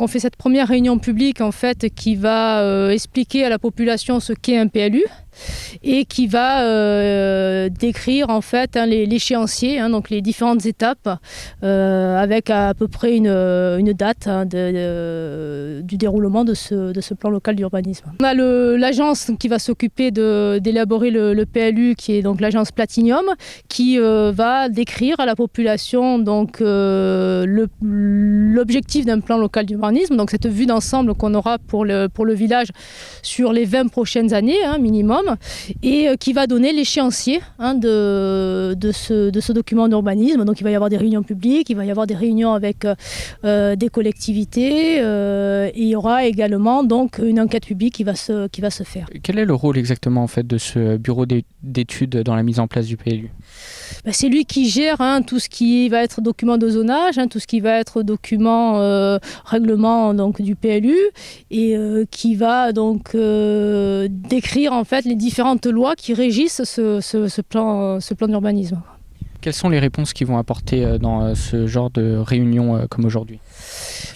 On fait cette première réunion publique en fait qui va expliquer à la population ce qu'est un PLU et qui va décrire en fait l'échéancier, donc les différentes étapes avec à peu près une date du déroulement de ce plan local d'urbanisme. On a l'agence qui va s'occuper d'élaborer le PLU, qui est donc l'agence Platinium, qui va décrire à la population donc l'objectif d'un plan local d'urbanisme, donc cette vue d'ensemble qu'on aura pour le village sur les 20 prochaines années minimum, et qui va donner l'échéancier de ce document d'urbanisme. Donc il va y avoir des réunions publiques, il va y avoir des réunions avec des collectivités, et il y aura également donc une enquête publique qui va se faire. Quel est le rôle exactement en fait de ce bureau d'études dans la mise en place du PLU ? C'est lui qui gère tout ce qui va être document de zonage, tout ce qui va être document règlement donc, du PLU, et qui va donc décrire en fait les différentes lois qui régissent ce plan d'urbanisme. Quelles sont les réponses qu'ils vont apporter dans ce genre de réunion comme aujourd'hui ?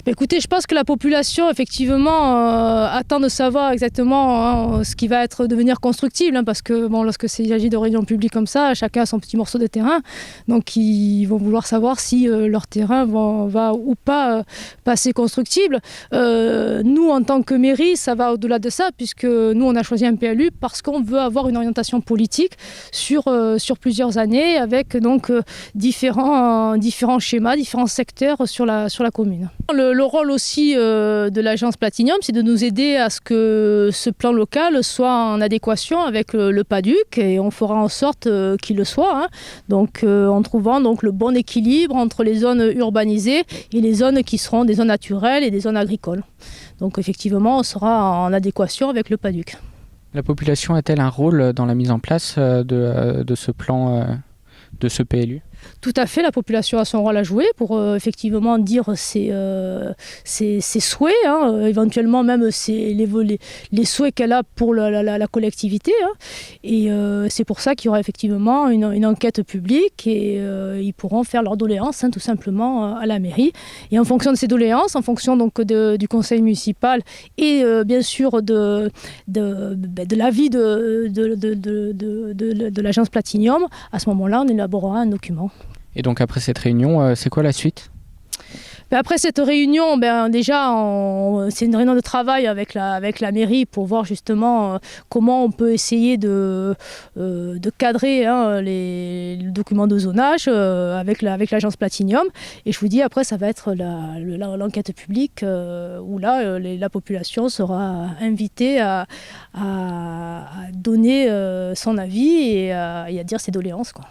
Écoutez, je pense que la population, effectivement, attend de savoir exactement ce qui va devenir constructible, parce que lorsque il s'agit de réunions publiques comme ça, chacun a son petit morceau de terrain, donc ils vont vouloir savoir si leur terrain va ou pas passer constructible. Nous, en tant que mairie, ça va au-delà de ça, puisque nous, on a choisi un PLU parce qu'on veut avoir une orientation politique sur plusieurs années, avec donc différents schémas, différents secteurs sur la commune. Le rôle aussi de l'agence Platinium, c'est de nous aider à ce que ce plan local soit en adéquation avec le PADUC, et on fera en sorte qu'il le soit, donc en trouvant donc le bon équilibre entre les zones urbanisées et les zones qui seront des zones naturelles et des zones agricoles. Donc effectivement, on sera en adéquation avec le PADUC. La population a-t-elle un rôle dans la mise en place de ce plan, de ce PLU ? Tout à fait, la population a son rôle à jouer pour effectivement dire ses souhaits, éventuellement même les souhaits qu'elle a pour la collectivité. Et c'est pour ça qu'il y aura effectivement une enquête publique, et ils pourront faire leurs doléances tout simplement à la mairie. Et en fonction de ces doléances, en fonction donc du conseil municipal et bien sûr de l'avis de l'agence Platinium, à ce moment-là, on élaborera un document. Et donc après cette réunion, c'est quoi la suite ? Après cette réunion, déjà, c'est une réunion de travail avec la mairie pour voir justement comment on peut essayer de cadrer les documents de zonage avec l'agence Platinium. Et je vous dis, après, ça va être l'enquête publique où là, la population sera invitée à donner son avis et à dire ses doléances, quoi.